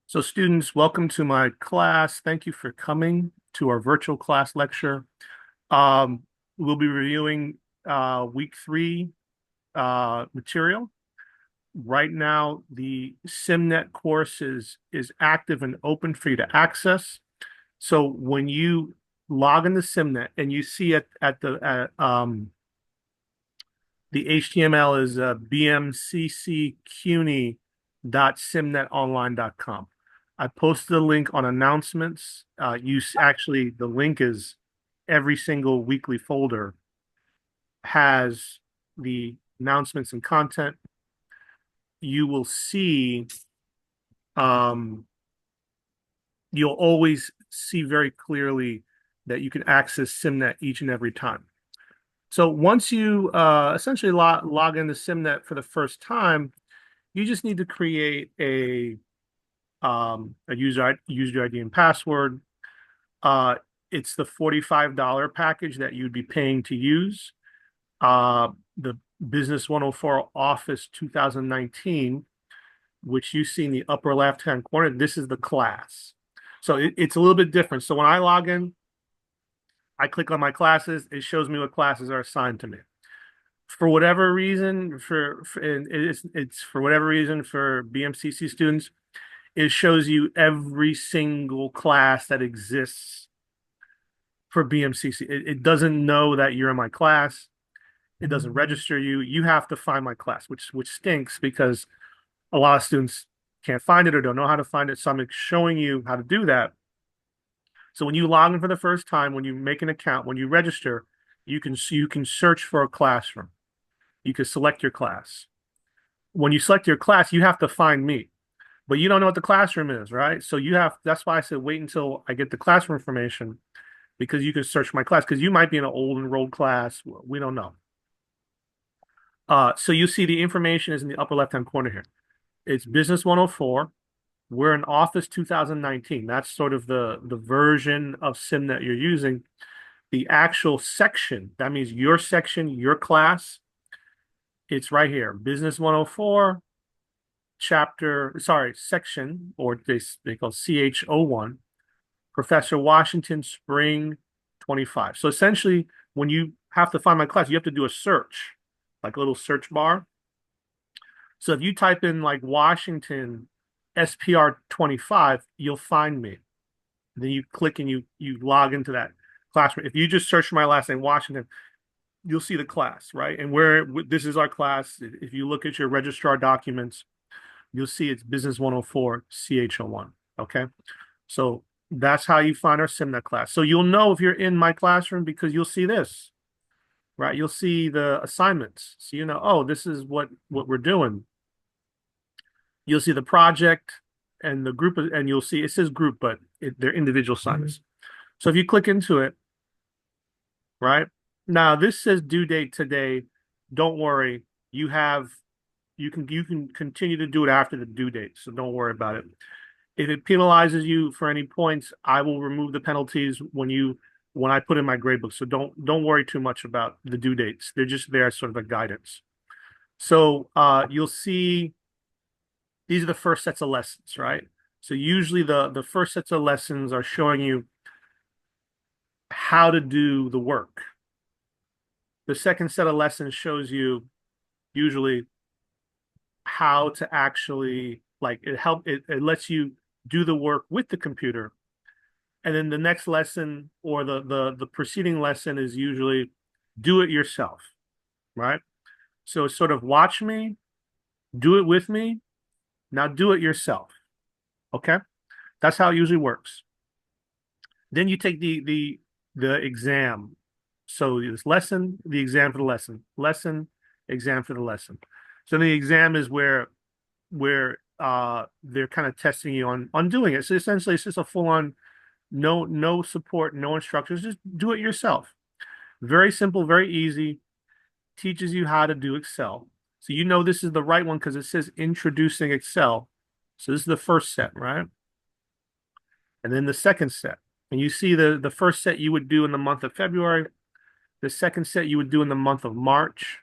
So students, welcome to my class. Thank you for coming to our virtual class lecture. Um, we'll be reviewing week 3 material. Right now, the SimNet course is active and open for you to access. So when you log into SimNet and you see the HTML is bmcccuny.simnetonline.com. I posted a link on announcements. Actually, the link is every single weekly folder has the announcements and content. You will see, um, you'll always see very clearly that you can access SimNet each and every time. So once you essentially log into SimNet for the first time, you just need to create a user ID and password. Uh, it's the $45 package that you'd be paying to use. The Business 104 Office 2019, which you see in the upper left-hand corner, this is the class. So it's a little bit different. So when I log in, I click on my classes, it shows me what classes are assigned to me. For whatever reason, and it's for whatever reason for BMCC students, it shows you every single class that exists for BMCC. It doesn't know that you're in my class. It doesn't register you. You have to find my class, which stinks because a lot of students can't find it or don't know how to find it. So I'm showing you how to do that. So when you log in for the first time, when you make an account, when you register, you can search for a classroom. You can select your class. When you select your class, you have to find me. But you don't know what the classroom is, right? So that's why I said wait until I get the classroom information because you can search my class because you might be in an old enrolled class. We don't know. So you see the information is in the upper left-hand corner here. It's Business 104. We're in Office 2019. That's sort of the version of Sim that you're using. The actual section, that means your section, your class, it's right here. Business 104, section, or they call CH01, Professor Washington, Spring 25. So essentially, when you have to find my class, you have to do a search, like a little search bar. So if you type in like Washington SPR 25, you'll find me. Then you click and you log into that classroom. If you just search for my last name, Washington, you'll see the class, right? And this is our class. If you look at your registrar documents, you'll see it's Business 104 CH01. Okay. So that's how you find our SimNet class. So you'll know if you're in my classroom because you'll see this, right? You'll see the assignments. So you know, oh, this is what we're doing. You'll see the project and the group, and you'll see it says group, but they're individual assignments. So if you click into it, right? Now this says due date today. Don't worry. You can continue to do it after the due date. So don't worry about it. If it penalizes you for any points, I will remove the penalties when I put in my gradebook. So don't worry too much about the due dates. They're just there as sort of a guidance. So you'll see these are the first sets of lessons, right? So usually the first sets of lessons are showing you how to do the work. The second set of lessons shows you usually how to actually it lets you do the work with the computer. And then the next lesson or the preceding lesson is usually do it yourself, right? So it's sort of watch me, do it with me, now do it yourself. Okay? That's how it usually works. Then you take the exam. So this lesson, the exam for the lesson, exam for the lesson. So the exam is where they're kind of testing you on doing it. So essentially it's just a full-on no support, no instructions, just do it yourself. Very simple, very easy. Teaches you how to do Excel. So you know this is the right one because it says introducing Excel. So this is the first set, right? And then the second set. And you see the first set you would do in the month of February. The second set you would do in the month of March.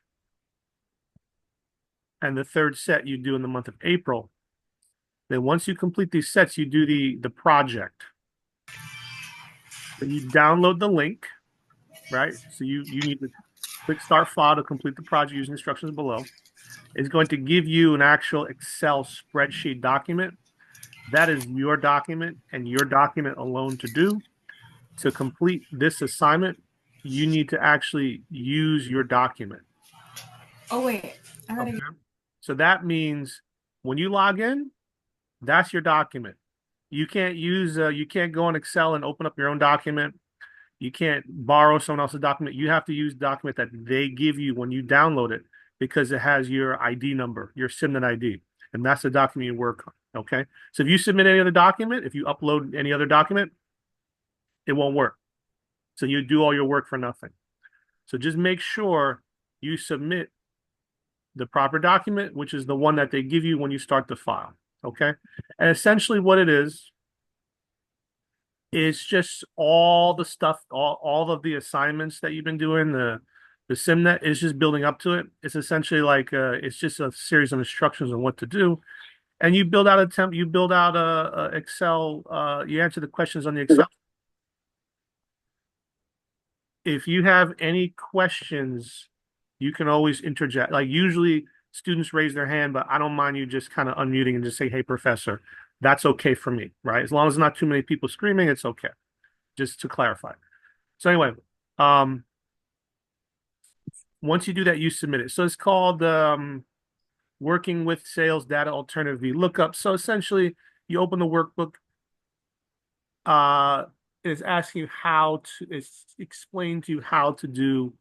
And the third set you do in the month of April. Then once you complete these sets, you do the project. Then you download the link, right? So you need to click start file to complete the project using instructions below. It's going to give you an actual Excel spreadsheet document. That is your document and your document alone to do. To complete this assignment, you need to actually use your document. Oh wait, I gotta. Okay. So that means when you log in, that's your document. You can't go on Excel and open up your own document. You can't borrow someone else's document. You have to use the document that they give you when you download it because it has your ID number, your SIMnet ID, and that's the document you work on. Okay. So if you submit any other document, if you upload any other document, it won't work. So you do all your work for nothing. So just make sure you submit the proper document, which is the one that they give you when you start the file. Okay. And essentially what it is just all the stuff, all of the assignments that you've been doing, the SimNet is just building up to it. It's essentially like it's just a series of instructions on what to do. And you build out a Excel, you answer the questions on the Excel. If you have any questions, you can always interject. Like usually students raise their hand, but I don't mind you just kind of unmuting and just say, "Hey, professor." That's okay for me, right? As long as not too many people screaming, it's okay. Just to clarify. So anyway, um, once you do that, you submit it. So it's called working with sales data alternative VLOOKUP. So essentially, you open the workbook. Uh, it's asking you it's explained to you how to do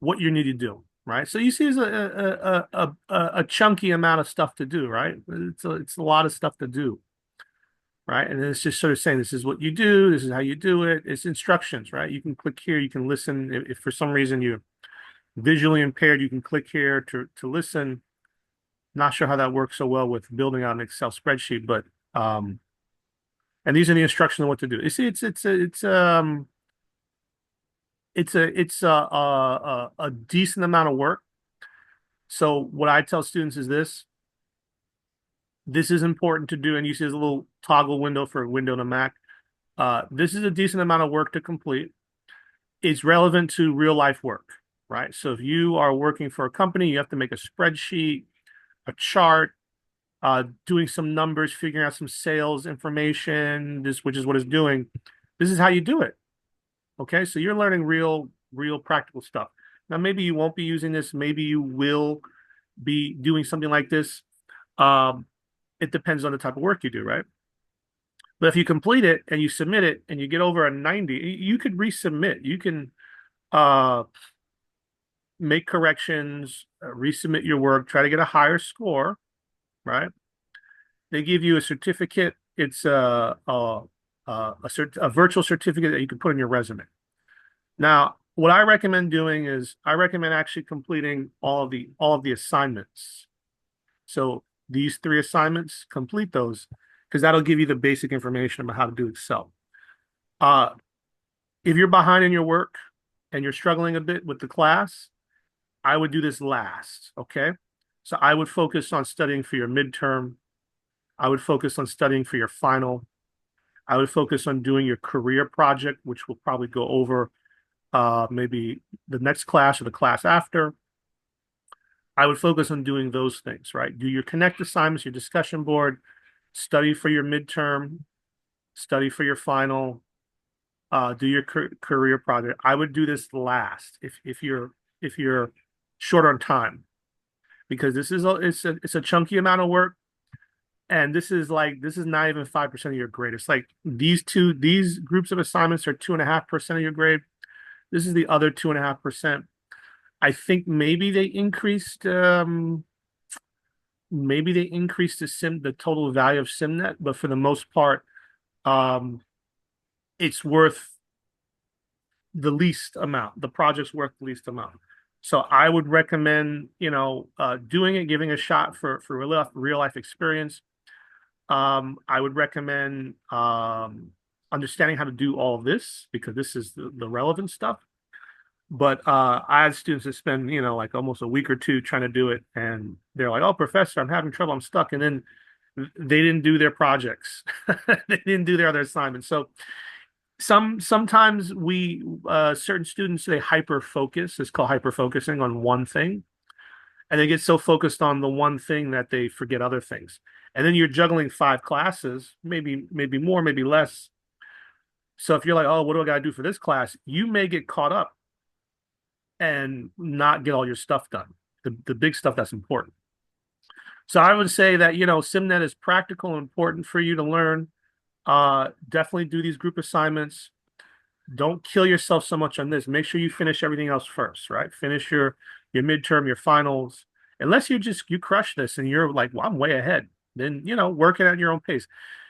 what you need to do, right? So you see, it's a chunky amount of stuff to do, right? It's a lot of stuff to do, right? And it's just sort of saying this is what you do, this is how you do it. It's instructions, right? You can click here, you can listen. If for some reason you're visually impaired, you can click here to listen. Not sure how that works so well with building out an Excel spreadsheet, but and these are the instructions on what to do. You see, it's a decent amount of work. So what I tell students is this is important to do, and you see there's a little toggle window for Windows and Mac. This is a decent amount of work to complete. It's relevant to real life work, right? So if you are working for a company, you have to make a spreadsheet, a chart, doing some numbers, figuring out some sales information, which is what it's doing. This is how you do it. Okay, so you're learning real practical stuff. Now, maybe you won't be using this. Maybe you will be doing something like this. Um, it depends on the type of work you do, right? But if you complete it and you submit it and you get over a 90, you could resubmit. You can uh, make corrections, resubmit your work, try to get a higher score, right? They give you a certificate. It's a virtual certificate that you can put in your resume. Now, what I recommend doing is I recommend actually completing all of the assignments. So these 3 assignments, complete those because that'll give you the basic information about how to do Excel. Uh, if you're behind in your work and you're struggling a bit with the class, I would do this last, okay? So I would focus on studying for your midterm. I would focus on studying for your final. I would focus on doing your career project, which will probably go over maybe the next class or the class after. I would focus on doing those things, right? Do your connect assignments, your discussion board, study for your midterm, study for your final, do your career project. I would do this last if you're short on time because it's a chunky amount of work. And this is not even 5% of your grade. It's like these groups of assignments are 2.5% of your grade. This is the other 2.5%. I think maybe they increased the total value of SimNet, but for the most part, um, it's worth the least amount. The project's worth the least amount. So I would recommend, doing it, giving a shot for real life experience. I would recommend understanding how to do all of this because this is the relevant stuff. But I had students that spend, like almost a week or two trying to do it, and they're like, "Oh, professor, I'm having trouble. I'm stuck." And then they didn't do their projects. They didn't do their other assignments. So sometimes we certain students they hyper focus. It's called hyper focusing on one thing, and they get so focused on the one thing that they forget other things. And then you're juggling five classes, maybe more, maybe less. So if you're like, oh, what do I got to do for this class? You may get caught up and not get all your stuff done, the big stuff that's important. So I would say that, SimNet is practical and important for you to learn. Definitely do these group assignments. Don't kill yourself so much on this. Make sure you finish everything else first, right? Finish your midterm, your finals. Unless you crush this and you're like, well, I'm way ahead. Then, work it at your own pace.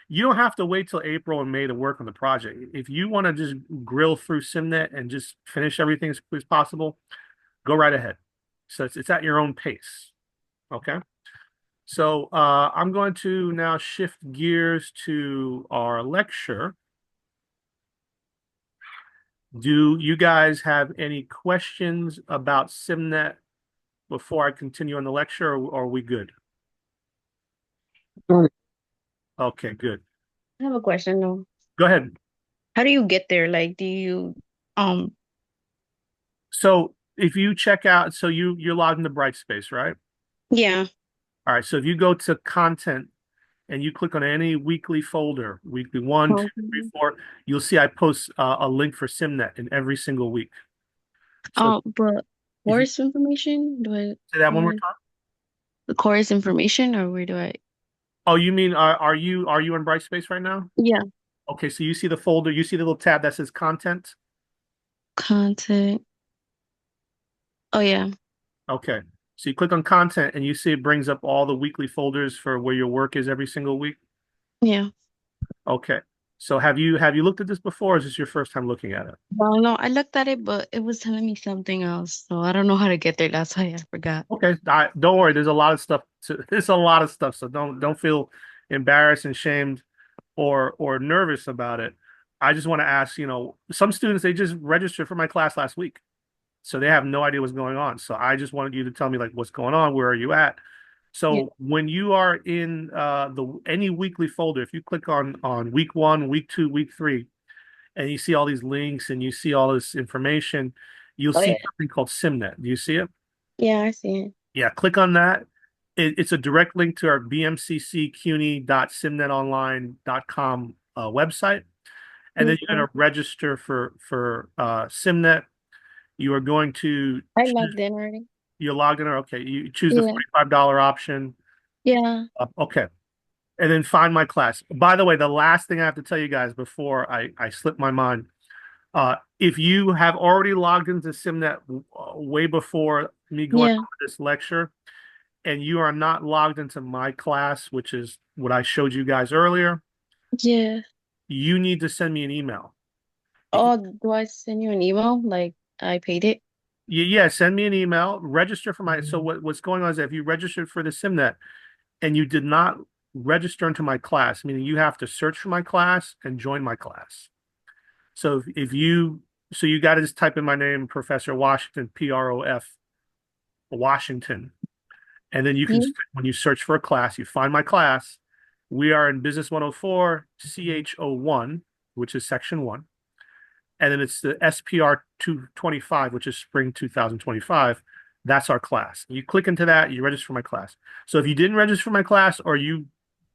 You don't have to wait till April and May to work on the project. If you want to just grill through SimNet and just finish everything as possible, go right ahead. So it's at your own pace. Okay. So I'm going to now shift gears to our lecture. Do you guys have any questions about SimNet before I continue on the lecture, or are we good? I Okay, good. have a question though. Go ahead. How do you get there? Like, do you, um, So if you check out, so you're logged into Brightspace, right? yeah. All right. So if you go to content and you click on any weekly folder, weekly one, two, three, Mhm. four, you'll see I post a link for SimNet in every single week. So But if you course information, do I, say that one more where, time. the course information or where do I, Oh, you mean are you in Brightspace right now? yeah, Okay, so you see the folder, you see the little tab that says content. content. Oh yeah, Okay. So you click on content and you see it brings up all the weekly folders for where your work is every single week. yeah. Okay. So have you looked at this before, or is this your first time looking at it? Well, no, I looked at it, but it was telling me something else, so I don't know how to get there. That's why I forgot. Okay. Don't worry, there's a lot of stuff there's a lot of stuff, so don't feel embarrassed and shamed or nervous about it. I just want to ask, some students they just registered for my class last week. So they have no idea what's going on. So I just wanted you to tell me like what's going on, where are you at? Yeah, So when you are in the any weekly folder, if you click on week one, week two, week three, and you see all these links and you see all this information, you'll oh see yeah, something called SimNet. Do you see it? yeah, I see it. Yeah, click on that. It's a direct link to our bmcccuny.simnetonline.com website. And then you're Okay. going to register for SimNet. You are going to I choose logged in already. you're logged in. Okay, you choose the Yeah, $45 option. yeah, Okay, and then find my class. By the way, the last thing I have to tell you guys before I slip my mind, if you have already logged into SimNet way before me going yeah, on this lecture, and you are not logged into my class, which is what I showed you guys earlier, yeah. you need to send me an email. Because, Oh, do I send you an email? Like I paid it? yeah, send me an email, register for my. So what's going on is that if you registered for the SimNet and you did not register into my class, meaning you have to search for my class and join my class. So if you, so you got to just type in my name, Professor Washington, Prof. Washington, and then you can, Yeah, when you search for a class, you find my class. We are in Business 104, CH01, which is section one. And then it's the SPR 225, which is spring 2025. That's our class. You click into that, you register for my class. So if you didn't register for my class or you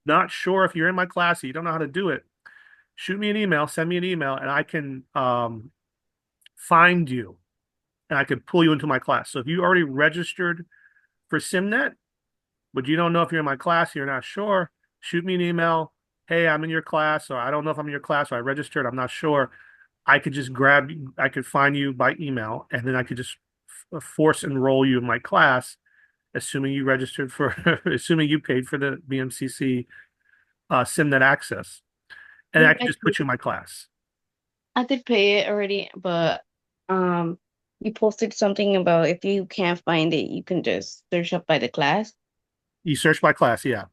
not sure if you're in my class or you don't know how to do it, shoot me an email, send me an email, and I can find you and I can pull you into my class. So if you already registered for SimNet, but you don't know if you're in my class, you're not sure, shoot me an email. Hey, I'm in your class, or I don't know if I'm in your class, or I registered, I'm not sure. I could just I could find you by email, and then I could just force enroll you in my class, assuming you registered for, assuming you paid for the BMCC SimNet access, and I yeah, could just put you in my class. I did pay it already, but um, you posted something about if you can't find it, you can just search up by the class. You search by class, yeah.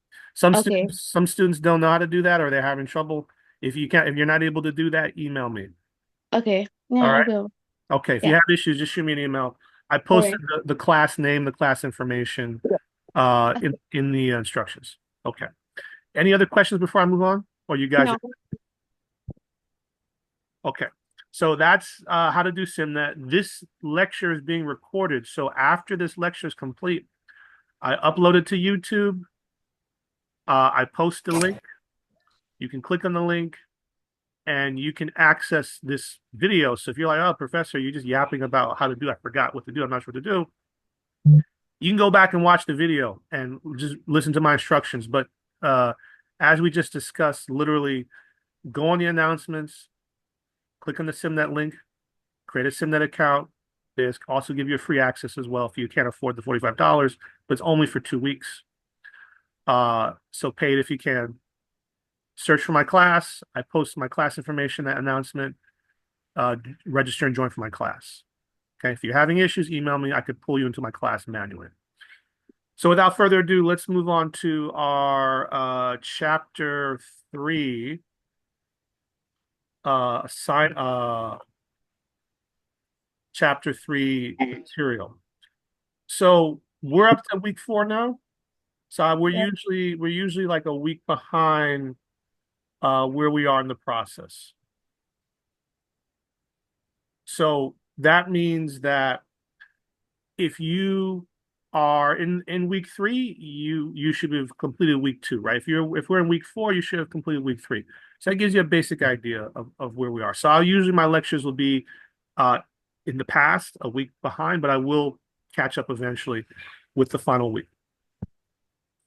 Okay, Some students don't know how to do that, or they're having trouble. If you're not able to do that, email me. okay, All yeah, I right. will. Okay. If you Yeah, have issues, just shoot me an email. I all posted right. the class name, the class information Yeah. in the instructions. Okay. Any other questions before I move on? Or you guys No. okay. So that's how to do SimNet. This lecture is being recorded. So after this lecture is complete, I upload it to YouTube. I post the link. You can click on the link and you can access this video. So if you're like, oh, professor, you're just yapping about how to do, I forgot what to do, I'm not sure what to do. You can go back and watch the video and just listen to my instructions. But as we just discussed, literally go on the announcements, click on the SimNet link, create a SimNet account. They also give you a free access as well if you can't afford the $45, but it's only for 2 weeks. So pay it if you can. Search for my class. I post my class information, that announcement. Register and join for my class. Okay, if you're having issues, email me. I could pull you into my class manually. So without further ado, let's move on to our chapter 3. Chapter 3 material. So we're up to week 4 now. So we're usually like a week behind where we are in the process. So that means that if you are in week 3, you should have completed week 2, right? If we're in week 4, you should have completed week 3. So that gives you a basic idea of where we are. So I'll usually my lectures will be in the past, a week behind, but I will catch up eventually with the final week.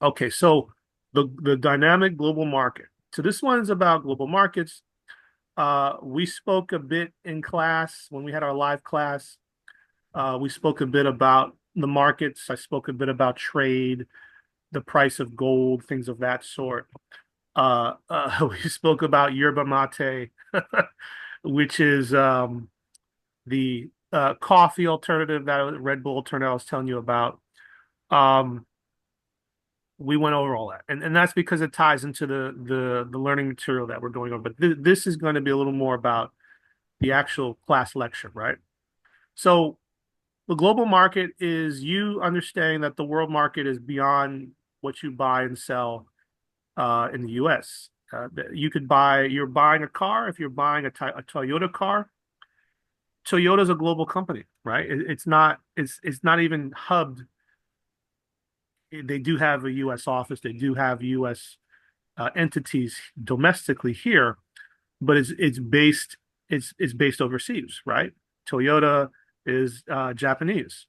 Okay, so the dynamic global market. So this one's about global markets. We spoke a bit in class when we had our live class. We spoke a bit about the markets. I spoke a bit about trade, the price of gold, things of that sort. We spoke about yerba mate, which is the coffee alternative, that Red Bull alternative I was telling you about. We went over all that, and that's because it ties into the learning material that we're going over. But this is going to be a little more about the actual class lecture, right? So the global market is you understanding that the world market is beyond what you buy and sell in the U.S. You're buying a car. If you're buying a Toyota car, Toyota's a global company, right? It's not even hubbed. They do have a U.S. office. They do have U.S. Entities domestically here, but it's based overseas, right? Toyota is Japanese.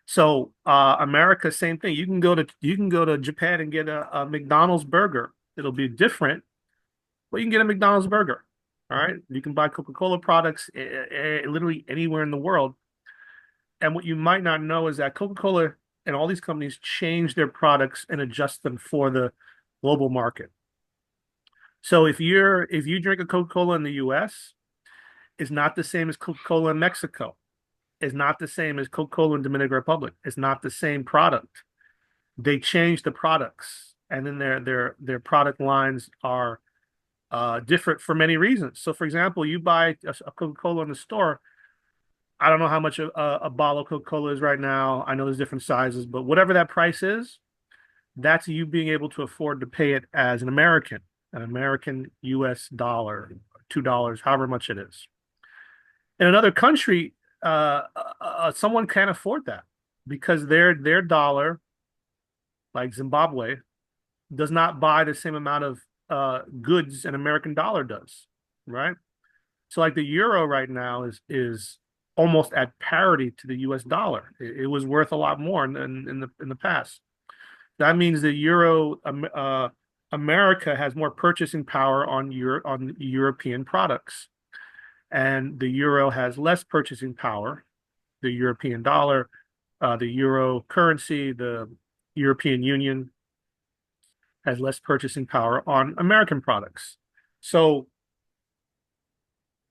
So America, same thing. You can go to Japan and get a McDonald's burger. It'll be different, but you can get a McDonald's burger. All right. You can buy Coca-Cola products literally anywhere in the world. And what you might not know is that Coca-Cola and all these companies change their products and adjust them for the global market. So if you drink a Coca-Cola in the US, it's not the same as Coca-Cola in Mexico. It's not the same as Coca-Cola in Dominican Republic. It's not the same product. They change the products, and then their product lines are different for many reasons. So, for example, you buy a Coca-Cola in the store. I don't know how much a bottle of Coca-Cola is right now. I know there's different sizes, but whatever that price is, that's you being able to afford to pay it as an American US dollar, $2, however much it is. In another country, someone can't afford that because their dollar, like Zimbabwe, does not buy the same amount of goods an American dollar does, right? So like the euro right now is almost at parity to the U.S. dollar. It was worth a lot more in the past. That means the euro America has more purchasing power on European products, and the euro has less purchasing power. The European dollar, the euro currency, the European Union has less purchasing power on American products. So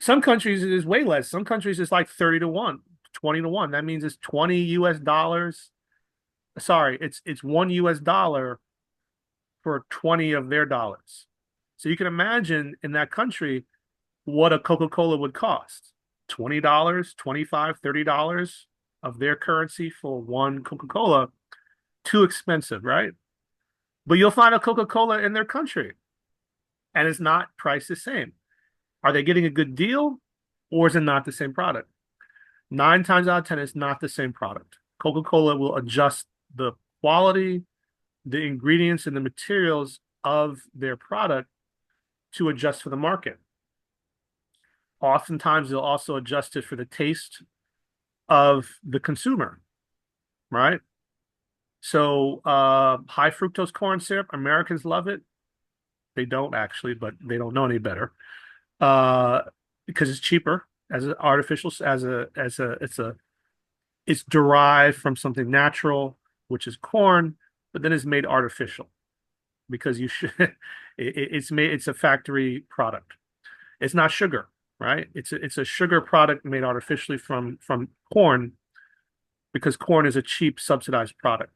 some countries it is way less. Some countries it's like 30 to 1, 20 to 1. That means it's 20 US dollars. Sorry, it's one US dollar for 20 of their dollars. So you can imagine in that country what a Coca-Cola would cost. $20, 25, $30 of their currency for one Coca-Cola. Too expensive, right? But you'll find a Coca-Cola in their country and it's not priced the same. Are they getting a good deal or is it not the same product? 9 times out of 10, it's not the same product. Coca-Cola will adjust the quality, the ingredients, and the materials of their product to adjust for the market. Oftentimes, they'll also adjust it for the taste of the consumer, right? So, high fructose corn syrup, Americans love it. They don't actually, but they don't know any better. Uh, because it's cheaper as an artificial, it's derived from something natural, which is corn, but then it's made artificial because you should, it's a factory product. It's not sugar, right? It's a sugar product made artificially from corn because corn is a cheap subsidized product.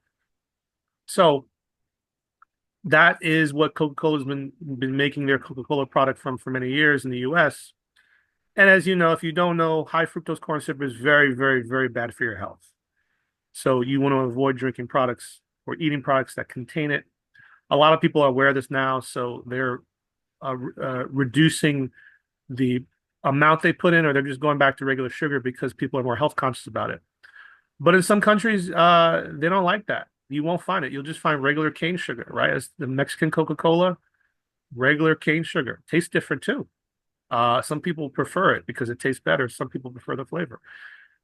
So that is what Coca-Cola's been making their Coca-Cola product from for many years in the US. And as you know, if you don't know, high fructose corn syrup is very, very, very bad for your health. So you want to avoid drinking products or eating products that contain it. A lot of people are aware of this now, so they're reducing the amount they put in, or they're just going back to regular sugar because people are more health conscious about it. But in some countries, they don't like that. You won't find it. You'll just find regular cane sugar, right? As the Mexican Coca-Cola, regular cane sugar. Tastes different too. Some people prefer it because it tastes better. Some people prefer the flavor.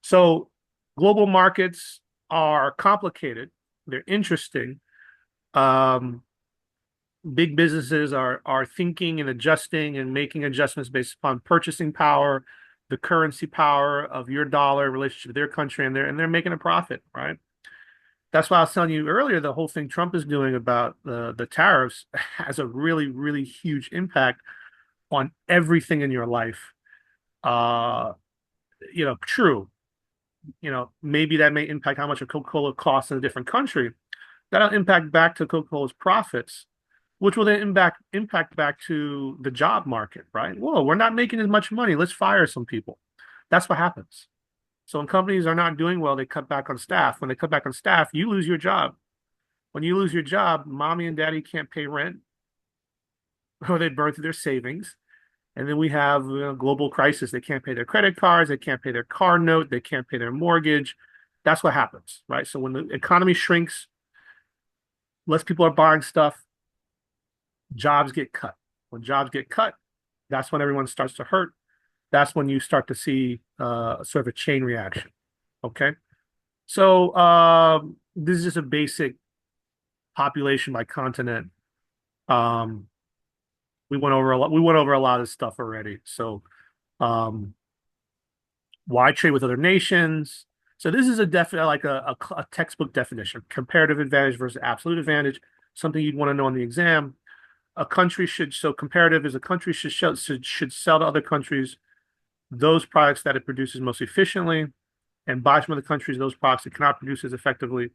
So global markets are complicated. They're interesting. Big businesses are thinking and adjusting and making adjustments based upon purchasing power, the currency power of your dollar in relationship to their country, and they're making a profit, right? That's why I was telling you earlier, the whole thing Trump is doing about the tariffs has a really, really huge impact on everything in your life. Uh, true. Maybe that may impact how much a Coca-Cola costs in a different country. That'll impact back to Coca-Cola's profits, which will then impact back to the job market, right? Whoa, we're not making as much money. Let's fire some people. That's what happens. So when companies are not doing well, they cut back on staff. When they cut back on staff, you lose your job. When you lose your job, mommy and daddy can't pay rent, or they burn through their savings. And then we have a global crisis. They can't pay their credit cards. They can't pay their car note. They can't pay their mortgage. That's what happens, right? So when the economy shrinks, less people are buying stuff, jobs get cut. When jobs get cut, that's when everyone starts to hurt. That's when you start to see sort of a chain reaction. Okay. So this is just a basic population by continent. We went over a lot of stuff already. So why trade with other nations? So this is a definite like a textbook definition: comparative advantage versus absolute advantage. Something you'd want to know on the exam. Comparative is a country should sell to other countries those products that it produces most efficiently and buy from other countries those products it cannot produce as effectively.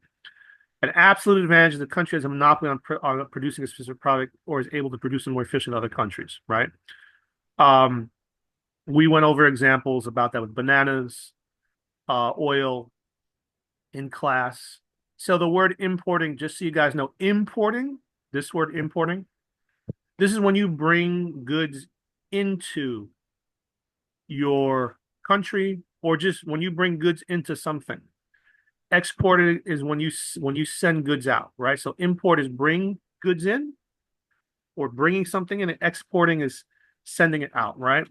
An absolute advantage is the country has a monopoly on producing a specific product or is able to produce it more efficient in other countries, right? We went over examples about that with bananas, oil in class. So the word importing, just so you guys know, this word importing, this is when you bring goods into your country or just when you bring goods into something. Exported is when you send goods out, right? So import is bring goods in or bringing something in, and exporting is sending it out, right?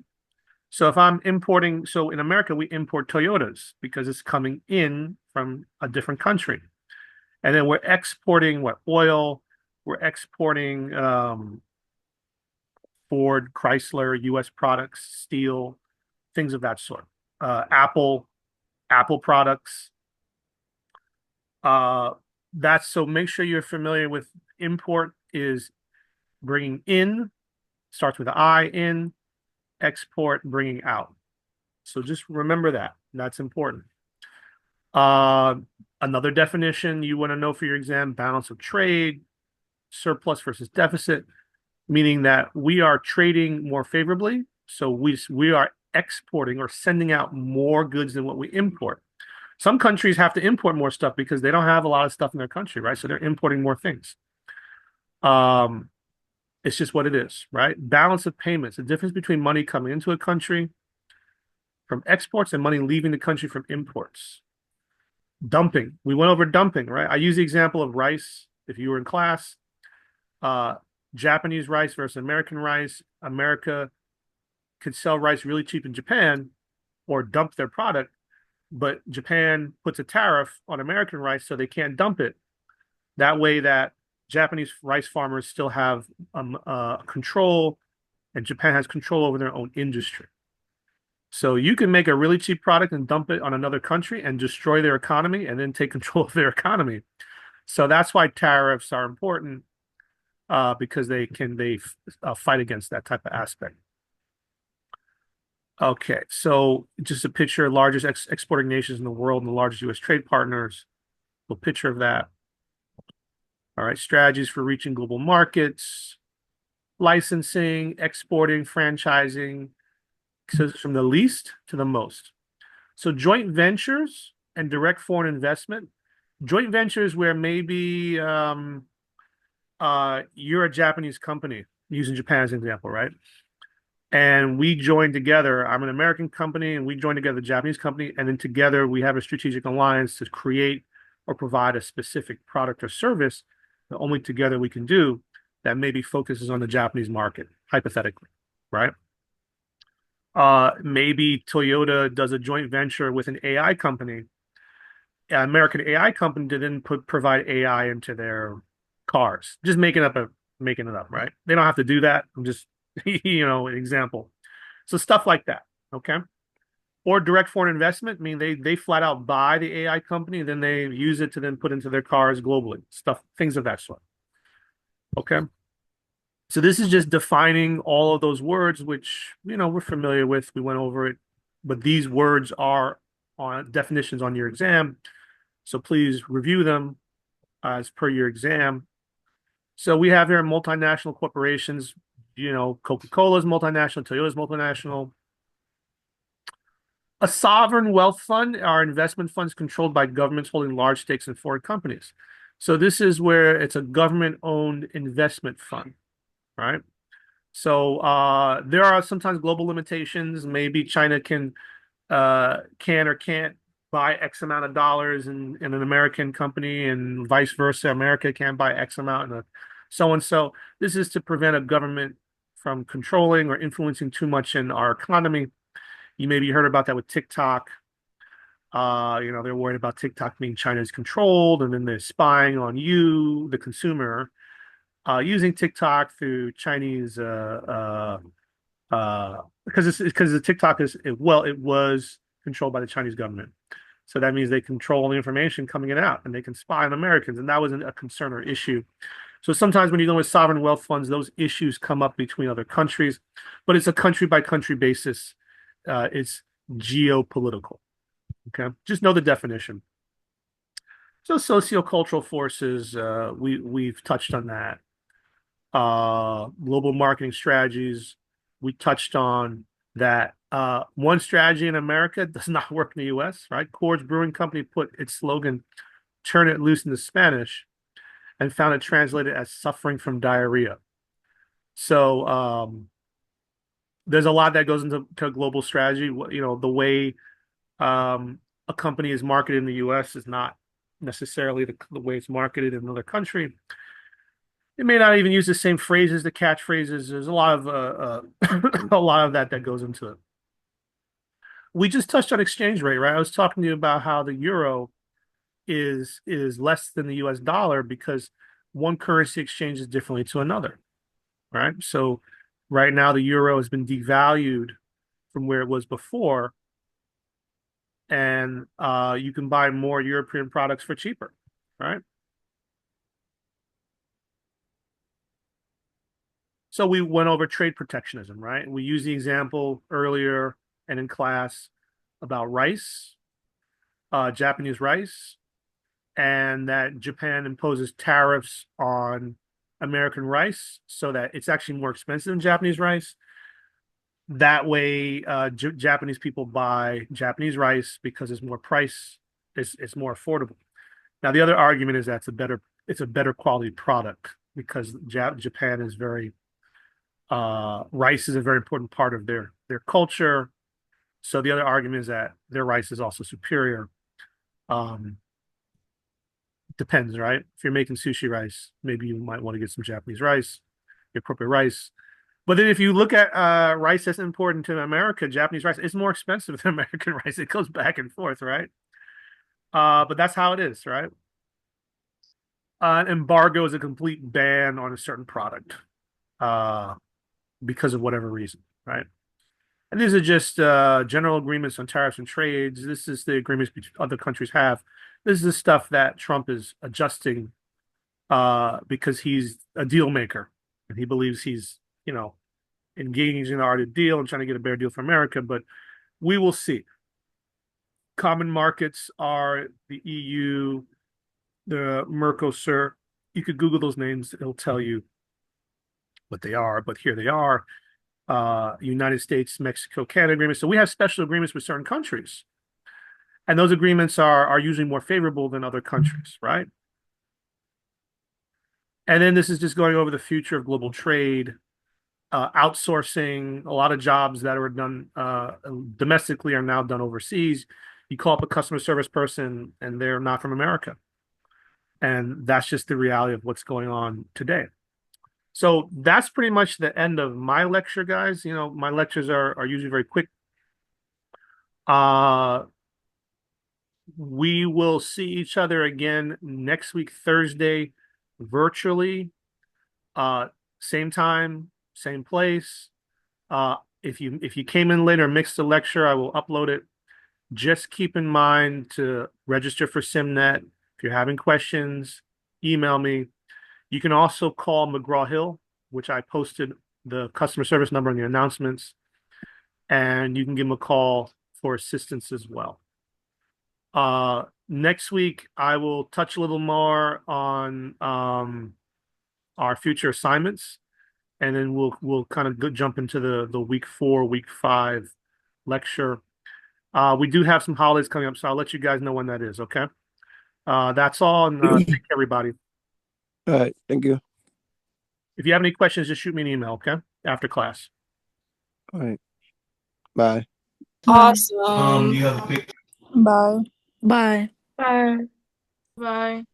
So if I'm importing, so in America, we import Toyotas because it's coming in from a different country. And then we're exporting oil, we're exporting Ford, Chrysler, US products, steel, things of that sort. Apple products. So make sure you're familiar with import is bringing in, starts with I in, export, bringing out. So just remember that. That's important. Another definition you want to know for your exam, balance of trade, surplus versus deficit, meaning that we are trading more favorably. So we are exporting or sending out more goods than what we import. Some countries have to import more stuff because they don't have a lot of stuff in their country, right? So they're importing more things. Um, it's just what it is, right? Balance of payments, the difference between money coming into a country from exports and money leaving the country from imports. Dumping. We went over dumping, right? I use the example of rice. If you were in class, uh, Japanese rice versus American rice. America could sell rice really cheap in Japan or dump their product, but Japan puts a tariff on American rice so they can't dump it. That way, that Japanese rice farmers still have control, and Japan has control over their own industry. So you can make a really cheap product and dump it on another country and destroy their economy and then take control of their economy. So that's why tariffs are important, because they fight against that type of aspect. Okay, so just a picture of largest exporting nations in the world and the largest U.S. trade partners. A picture of that. All right, strategies for reaching global markets, licensing, exporting, franchising. So it's from the least to the most. So joint ventures and direct foreign investment. Joint ventures where maybe you're a Japanese company, using Japan as an example, right? And we join together. I'm an American company, and we join together a Japanese company, and then together we have a strategic alliance to create or provide a specific product or service that only together we can do, that maybe focuses on the Japanese market, hypothetically, right? Maybe Toyota does a joint venture with an AI company, an American AI company, to then provide AI into their cars. Just making it up, right? They don't have to do that. I'm just an example. So stuff like that, okay? Or direct foreign investment. I mean, they flat out buy the AI company, and then they use it to then put into their cars globally. Things of that sort. Okay. So this is just defining all of those words, which we're familiar with. We went over it, but these words are on definitions on your exam. So please review them as per your exam. So we have here multinational corporations. Coca-Cola is multinational, Toyota is multinational. A sovereign wealth fund are investment funds controlled by governments holding large stakes in foreign companies. So this is where it's a government-owned investment fund, right? So there are sometimes global limitations. Maybe China can or can't buy X amount of dollars in an American company, and vice versa. America can't buy X amount in a so and so. This is to prevent a government from controlling or influencing too much in our economy. You maybe heard about that with TikTok. They're worried about TikTok being China's controlled, and then they're spying on you, the consumer, using TikTok through Chinese because the TikTok it was controlled by the Chinese government. So that means they control the information coming in and out, and they can spy on Americans, and that wasn't a concern or issue. So sometimes when you go with sovereign wealth funds, those issues come up between other countries, but it's a country by country basis. It's geopolitical. Okay, just know the definition. So sociocultural forces, we've touched on that. Global marketing strategies, we touched on that. One strategy in America does not work in the U.S., right? Coors Brewing Company put its slogan, "Turn it loose," into Spanish, and found it translated as "suffering from diarrhea." So there's a lot that goes into global strategy. The way a company is marketed in the U.S. is not necessarily the way it's marketed in another country. It may not even use the same phrases, the catchphrases. There's a lot of a lot of that goes into it. We just touched on exchange rate, right? I was talking to you about how the euro is less than the U.S. dollar because one currency exchanges differently to another, right? So right now the euro has been devalued from where it was before, and you can buy more European products for cheaper, right? So we went over trade protectionism, right? We used the example earlier and in class about rice, Japanese rice, and that Japan imposes tariffs on American rice so that it's actually more expensive than Japanese rice. That way, Japanese people buy Japanese rice because it's more affordable. Now, the other argument is that it's a better quality product because Japan is very rice is a very important part of their culture. So the other argument is that their rice is also superior. Um, Depends, right? If you're making sushi rice, maybe you might want to get some Japanese rice, the appropriate rice. But then if you look at rice that's important to America, Japanese rice is more expensive than American rice. It goes back and forth, right? But that's how it is, right? Embargo is a complete ban on a certain product uh, because of whatever reason, right? And these are just general agreements on tariffs and trades. This is the agreements other countries have. This is the stuff that Trump is adjusting because he's a deal maker and he believes he's, engaging in the art of deal and trying to get a better deal for America. But we will see. Common markets are the EU, the Mercosur. You could Google those names; it'll tell you what they are. But here they are: United States, Mexico, Canada agreements. So we have special agreements with certain countries, and those agreements are usually more favorable than other countries, right? And then this is just going over the future of global trade, outsourcing. A lot of jobs that are done domestically are now done overseas. You call up a customer service person, and they're not from America. And that's just the reality of what's going on today. So that's pretty much the end of my lecture, guys. My lectures are usually very quick. Uh, we will see each other again next week, Thursday, virtually. Uh, Same time, same place. If you came in later, mixed the lecture, I will upload it. Just keep in mind to register for SimNet. If you're having questions, email me. You can also call McGraw-Hill, which I posted the customer service number in the announcements, and you can give them a call for assistance as well. Next week, I will touch a little more on our future assignments, and then we'll kind of jump into the week 4, week 5 lecture. We do have some holidays coming up, so I'll let you guys know when that is, okay? That's all, and thank you, everybody. All right, thank you. If you have any questions, just shoot me an email, okay? After class. All right, bye. Awesome. You have a quick Bye. Bye. Bye. Bye.